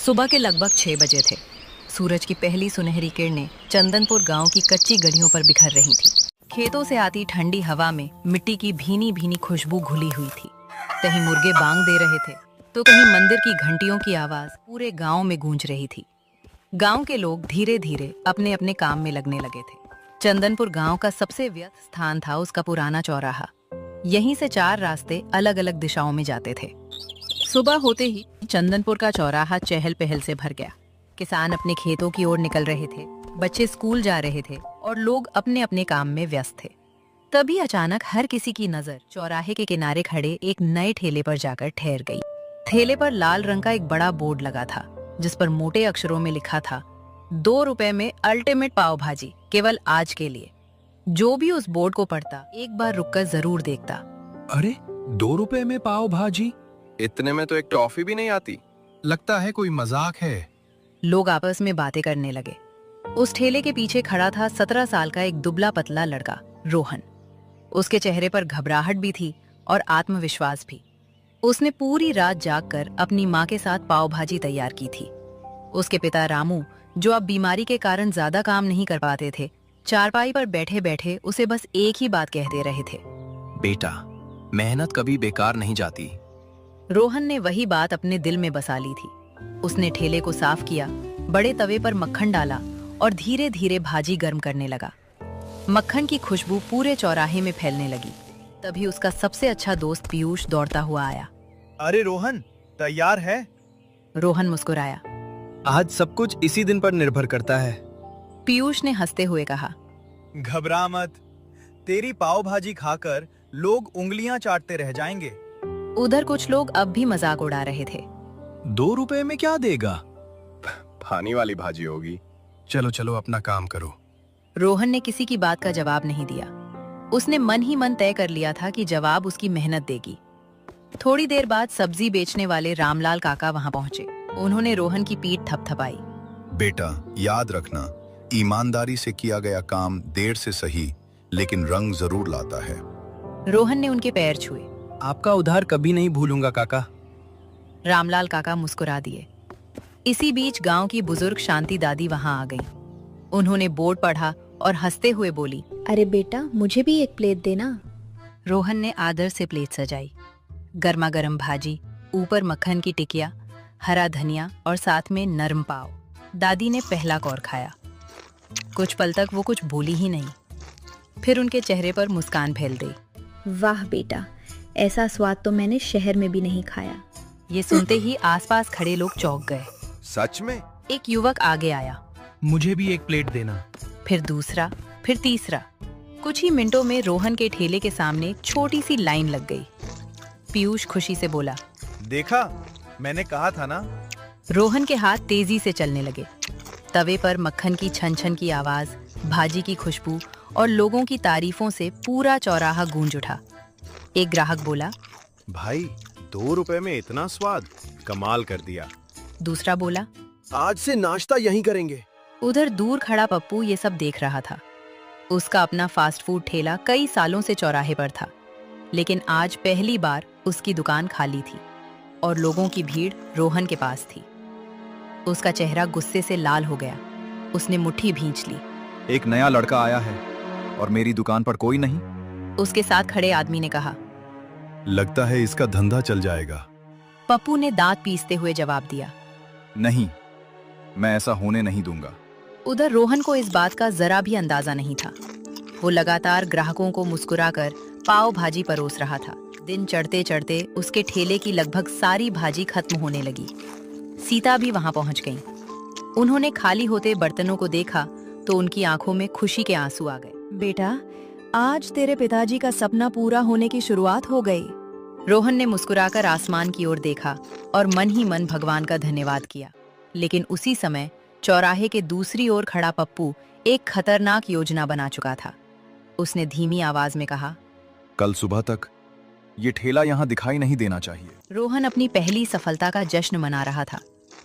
सुबह के लगभग 6 बजे थे। सूरज की पहली सुनहरी किरणें चंदनपुर गांव की कच्ची गलियों पर बिखर रही थी। खेतों से आती ठंडी हवा में मिट्टी की भीनी भीनी खुशबू घुली हुई थी। कहीं मुर्गे बांग दे रहे थे तो कहीं मंदिर की घंटियों की आवाज पूरे गांव में गूंज रही थी। गांव के लोग धीरे धीरे अपने अपने काम में लगने लगे थे। चंदनपुर गांव का सबसे व्यस्त स्थान था उसका पुराना चौराहा। यहीं से 4 रास्ते अलग अलग दिशाओं में जाते थे। सुबह होते ही चंदनपुर का चौराहा चहल पहल से भर गया। किसान अपने खेतों की ओर निकल रहे थे, बच्चे स्कूल जा रहे थे और लोग अपने अपने काम में व्यस्त थे। तभी अचानक हर किसी की नजर चौराहे के किनारे खड़े एक नए ठेले पर जाकर ठहर गई। ठेले पर लाल रंग का एक बड़ा बोर्ड लगा था जिस पर मोटे अक्षरों में लिखा था, 2 रुपए में अल्टीमेट पाव भाजी, केवल आज के लिए। जो भी उस बोर्ड को पढ़ता एक बार रुककर जरूर देखता। अरे 2 रुपए में पाव भाजी? इतने में तो एक टॉफी भी नहीं आती। लगता है कोई मजाक है। लोग आपस में बातें करने लगे। उस ठेले के पीछे खड़ा था 17 साल का एक दुबला पतला लड़का, रोहन। उसके चेहरे पर घबराहट भी थी और आत्मविश्वास भी। उसने पूरी रात जागकर अपनी माँ के साथ पाव भाजी तैयार की थी। उसके पिता रामू, जो अब बीमारी के कारण ज्यादा काम नहीं कर पाते थे, चारपाई पर बैठे बैठे उसे बस एक ही बात कहते रहे थे, बेटा, मेहनत कभी बेकार नहीं जाती। रोहन ने वही बात अपने दिल में बसा ली थी। उसने ठेले को साफ किया, बड़े तवे पर मक्खन डाला और धीरे धीरे भाजी गर्म करने लगा। मक्खन की खुशबू पूरे चौराहे में फैलने लगी। तभी उसका सबसे अच्छा दोस्त पीयूष दौड़ता हुआ आया। अरे रोहन, तैयार है? रोहन मुस्कुराया। आज सब कुछ इसी दिन पर निर्भर करता है। पीयूष ने हंसते हुए कहा, घबरा मत, तेरी पाव भाजी खाकर लोग उंगलियां चाटते रह जाएंगे। उधर कुछ लोग अब भी मजाक उड़ा रहे थे। 2 रुपए में क्या देगा? पानी वाली भाजी होगी। चलो चलो अपना काम करो। रोहन ने किसी की बात का जवाब नहीं दिया। उसने मन ही मन तय कर लिया था कि जवाब उसकी मेहनत देगी। थोड़ी देर बाद सब्जी बेचने वाले रामलाल काका वहां पहुंचे। उन्होंने रोहन की पीठ थपथपाई। बेटा, याद रखना, ईमानदारी से किया गया काम देर से सही लेकिन रंग जरूर लाता है। रोहन ने उनके पैर छुए। आपका उधार कभी नहीं भूलूंगा काका। रामलाल काका मुस्कुरा दिए। इसी बीच गांव की बुजुर्ग शांति दादी वहां आ गईं। उन्होंने बोर्ड पढ़ा और हंसते हुए बोली, अरे बेटा, मुझे भी एक प्लेट देना। रोहन ने आदर से प्लेट सजाई। गर्मा गर्म भाजी, ऊपर मक्खन की टिकिया, हरा धनिया और साथ में नरम पाव। दादी ने पहला कौर खाया। कुछ पल तक वो कुछ बोली ही नहीं। फिर उनके चेहरे पर मुस्कान फैल गई। वाह बेटा, ऐसा स्वाद तो मैंने शहर में भी नहीं खाया। ये सुनते ही आसपास खड़े लोग चौंक गए। सच में? एक युवक आगे आया। मुझे भी एक प्लेट देना। फिर दूसरा, फिर तीसरा। कुछ ही मिनटों में रोहन के ठेले के सामने छोटी सी लाइन लग गई। पीयूष खुशी से बोला, देखा, मैंने कहा था ना। रोहन के हाथ तेजी से चलने लगे। तवे पर मक्खन की छन छन की आवाज, भाजी की खुशबू और लोगों की तारीफों से पूरा चौराहा गूंज उठा। एक ग्राहक बोला, भाई, 2 रुपए में इतना स्वाद, कमाल कर दिया। दूसरा बोला, आज से नाश्ता यहीं करेंगे। उधर दूर खड़ा पप्पू ये सब देख रहा था। उसका अपना फास्ट फूड ठेला कई सालों से चौराहे पर था, लेकिन आज पहली बार उसकी दुकान खाली थी और लोगों की भीड़ रोहन के पास थी। उसका चेहरा गुस्से से लाल हो गया। उसने मुट्ठी भींच ली। एक नया लड़का आया है और मेरी दुकान पर कोई नहीं। उसके साथ खड़े आदमी ने कहा, लगता है इसका धंधा चल जाएगा। पप्पू ने दांत पीसते हुए जवाब दिया, नहीं, मैं ऐसा होने नहीं दूंगा। उधर रोहन को इस बात का जरा भी अंदाजा नहीं था। वो लगातार ग्राहकों को मुस्कुराकर पाव भाजी परोस रहा था। दिन चढ़ते चढ़ते उसके ठेले की लगभग सारी भाजी खत्म होने लगी। सीता भी वहां पहुंच गई। उन्होंने खाली होते बर्तनों को देखा तो उनकी आंखों में खुशी के आंसू आ गए। बेटा, आज तेरे पिताजी का सपना पूरा होने की शुरुआत हो गई। रोहन ने मुस्कुराकर आसमान की ओर देखा और मन ही मन भगवान का धन्यवाद किया। लेकिन उसी समय चौराहे के दूसरी ओर खड़ा पप्पू एक खतरनाक योजना बना चुका था। उसने धीमी आवाज में कहा, कल सुबह तक ये ठेला यहाँ दिखाई नहीं देना चाहिए। रोहन अपनी पहली सफलता का जश्न मना रहा था,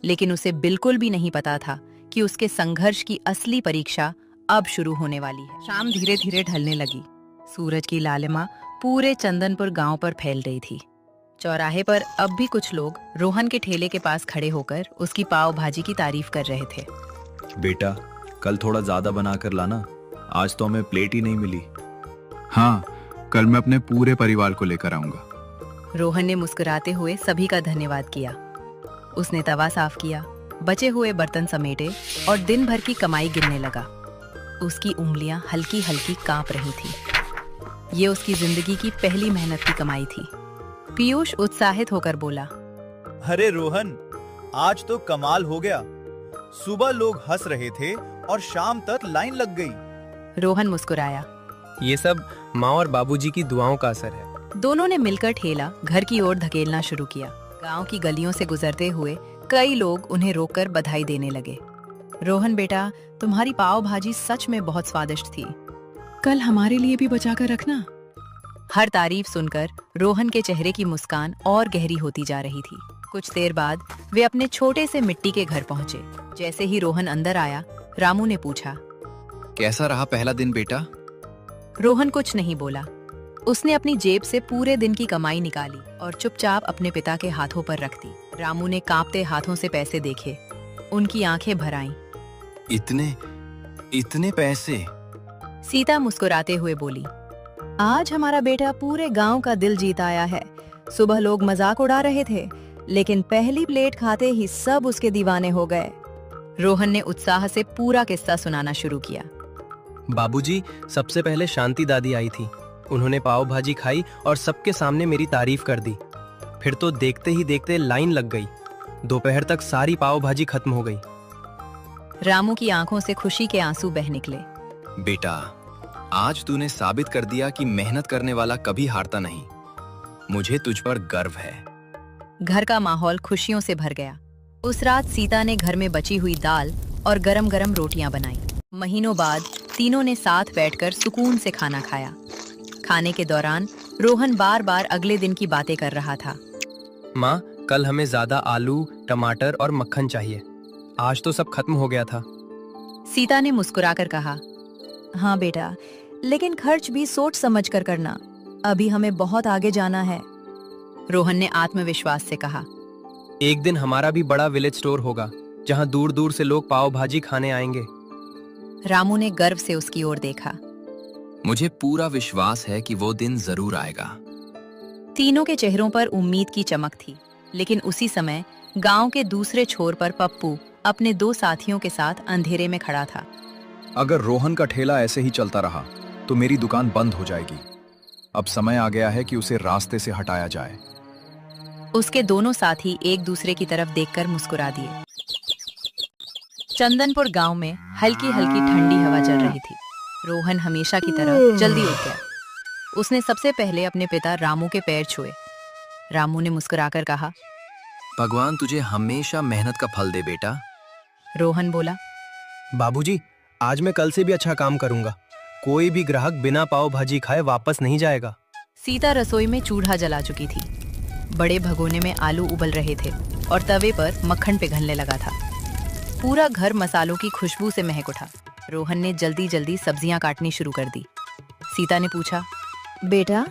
लेकिन उसे बिल्कुल भी नहीं पता था कि उसके संघर्ष की असली परीक्षा अब शुरू होने वाली है। शाम धीरे धीरे ढलने लगी। सूरज की लालिमा पूरे चंदनपुर गांव पर फैल रही थी। चौराहे पर अब भी कुछ लोग रोहन के ठेले के पास खड़े होकर उसकी पाव भाजी की तारीफ कर रहे थे। बेटा, कल थोड़ा ज्यादा बना कर लाना, आज तो हमें प्लेट ही नहीं मिली। हाँ, कल मैं अपने पूरे परिवार को लेकर आऊंगा। रोहन ने मुस्कुराते हुए सभी का धन्यवाद किया। उसने तवा साफ किया, बचे हुए बर्तन समेटे और दिन भर की कमाई गिनने लगा। उसकी उंगलियां हल्की हल्की कांप रही थीं। ये उसकी जिंदगी की पहली मेहनत की कमाई थी। पीयूष उत्साहित होकर बोला, अरे रोहन, आज तो कमाल हो गया। सुबह लोग हंस रहे थे और शाम तक लाइन लग गई। रोहन मुस्कुराया। ये सब माँ और बाबूजी की दुआओं का असर है। दोनों ने मिलकर ठेला घर की ओर धकेलना शुरू किया। गांव की गलियों से गुजरते हुए कई लोग उन्हें रोककर बधाई देने लगे। रोहन बेटा, तुम्हारी पाव भाजी सच में बहुत स्वादिष्ट थी। कल हमारे लिए भी बचा कर रखना। हर तारीफ सुनकर रोहन के चेहरे की मुस्कान और गहरी होती जा रही थी। कुछ देर बाद वे अपने छोटे से मिट्टी के घर पहुंचे। जैसे ही रोहन अंदर आया, रामू ने पूछा, कैसा रहा पहला दिन बेटा? रोहन कुछ नहीं बोला। उसने अपनी जेब से पूरे दिन की कमाई निकाली और चुपचाप अपने पिता के हाथों पर रख दी। रामू ने कांपते हाथों से पैसे देखे। उनकी आंखें भर आईं। इतने पैसे? सीता मुस्कुराते हुए बोली, आज हमारा बेटा पूरे गांव का दिल जीत आया है। सुबह लोग मजाक उड़ा रहे थे, लेकिन पहली प्लेट खाते ही सब उसके दीवाने हो गए। रोहन ने उत्साह से पूरा किस्सा सुनाना शुरू किया। बाबूजी, सबसे पहले शांति दादी आई थी। उन्होंने पाव भाजी खाई और सबके सामने मेरी तारीफ कर दी। फिर तो देखते ही देखते लाइन लग गई। दोपहर तक सारी पाव भाजी खत्म हो गई। रामू की आंखों से खुशी के आंसू बह निकले। बेटा, आज तूने साबित कर दिया कि मेहनत करने वाला कभी हारता नहीं। मुझे तुझ पर गर्व है। घर का माहौल खुशियों से भर गया। उस रात सीता ने घर में बची हुई दाल और गरम गरम रोटियां बनाई। महीनों बाद तीनों ने साथ बैठकर सुकून से खाना खाया। खाने के दौरान रोहन बार बार अगले दिन की बातें कर रहा था। माँ, कल हमें ज्यादा आलू, टमाटर और मक्खन चाहिए। आज तो सब खत्म हो गया था। सीता ने मुस्कुराकर कहा, हाँ बेटा, लेकिन खर्च भी सोच समझ कर करना। अभी हमें बहुत आगे जाना है। रोहन ने आत्मविश्वास से कहा। एक दिन हमारा भी बड़ा विलेज स्टोर होगा, जहाँ दूर दूर से लोग पाव भाजी खाने आएंगे। रामू ने गर्व से उसकी ओर देखा। मुझे पूरा विश्वास है कि वो दिन जरूर आएगा। तीनों के चेहरों पर उम्मीद की चमक थी। लेकिन उसी समय गांव के दूसरे छोर पर पप्पू अपने दो साथियों के साथ अंधेरे में खड़ा था। अगर रोहन का ठेला ऐसे ही चलता रहा तो मेरी दुकान बंद हो जाएगी। अब समय आ गया है कि उसे रास्ते से हटाया जाए। उसके दोनों साथी एक दूसरे की तरफ देखकर मुस्कुरा दिए। चंदनपुर गांव में हल्की हल्की ठंडी हवा चल रही थी। रोहन हमेशा की तरह जल्दी उठ गया। उसने सबसे पहले अपने पिता रामू के पैर छुए। रामू ने मुस्कुराकर कहा, भगवान तुझे हमेशा मेहनत का फल दे बेटा। रोहन बोला, बाबूजी, आज मैं कल से भी अच्छा काम करूंगा। कोई भी ग्राहक बिना पाव भाजी खाए वापस नहीं जाएगा। सीता रसोई में चूल्हा जला चुकी थी। बड़े भगोने में आलू उबल रहे थे और तवे पर मक्खन पिघलने लगा था। पूरा घर मसालों की खुशबू से महक उठा। रोहन ने जल्दी जल्दी सब्जियां काटनी शुरू कर दी। सीता ने पूछा, बेटा,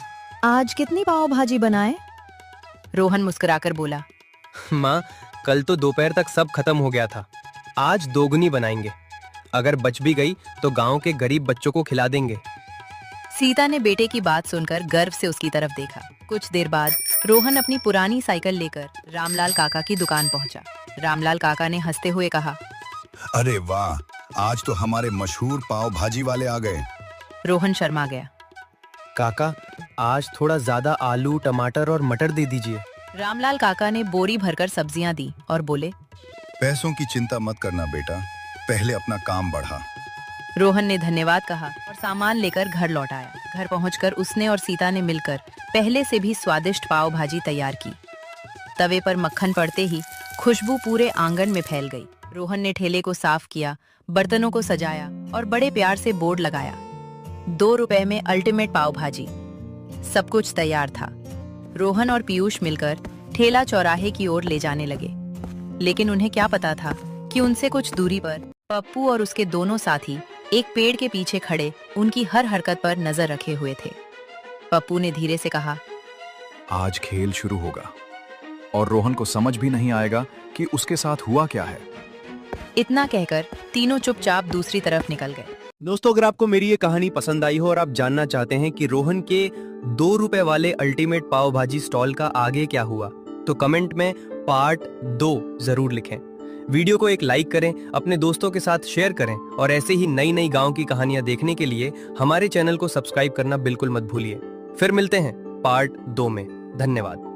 आज कितनी पाव भाजी बनाए? रोहन मुस्कुराकर बोला, माँ, कल तो दोपहर तक सब खत्म हो गया था। आज दोगुनी बनाएंगे। अगर बच भी गई तो गांव के गरीब बच्चों को खिला देंगे। सीता ने बेटे की बात सुनकर गर्व से उसकी तरफ देखा। कुछ देर बाद रोहन अपनी पुरानी साइकिल लेकर रामलाल काका की दुकान पहुंचा। रामलाल काका ने हंसते हुए कहा, अरे वाह, आज तो हमारे मशहूर पाव भाजी वाले आ गए। रोहन शर्मा गया। काका, आज थोड़ा ज्यादा आलू, टमाटर और मटर दे दीजिए। रामलाल काका ने बोरी भरकर सब्जियां दी और बोले, पैसों की चिंता मत करना बेटा, पहले अपना काम बढ़ा। रोहन ने धन्यवाद कहा और सामान लेकर घर लौट आया। घर पहुंचकर उसने और सीता ने मिलकर पहले से भी स्वादिष्ट पाव भाजी तैयार की। तवे पर मक्खन पड़ते ही खुशबू पूरे आंगन में फैल गई। रोहन ने ठेले को साफ किया, बर्तनों को सजाया और बड़े प्यार से बोर्ड लगाया, 2 रुपए में अल्टीमेट पाव भाजी। सब कुछ तैयार था। रोहन और पीयूष मिलकर ठेला चौराहे की ओर ले जाने लगे। लेकिन उन्हें क्या पता था कि उनसे कुछ दूरी पर पप्पू और उसके दोनों साथी एक पेड़ के पीछे खड़े उनकी हर हरकत पर नजर रखे हुए थे। पप्पू ने धीरे से कहा, आज खेल शुरू होगा और रोहन को समझ भी नहीं आएगा कि उसके साथ हुआ क्या है। इतना कहकर तीनों चुपचाप दूसरी तरफ निकल गए। दोस्तों, अगर आपको मेरी ये कहानी पसंद आई हो और आप जानना चाहते हैं कि रोहन के 2 रुपए वाले अल्टीमेट पाव भाजी स्टॉल का आगे क्या हुआ, तो कमेंट में पार्ट 2 जरूर लिखें। वीडियो को एक लाइक करें, अपने दोस्तों के साथ शेयर करें और ऐसे ही नई नई गांव की कहानियां देखने के लिए हमारे चैनल को सब्सक्राइब करना बिल्कुल मत भूलिए। फिर मिलते हैं पार्ट 2 में। धन्यवाद।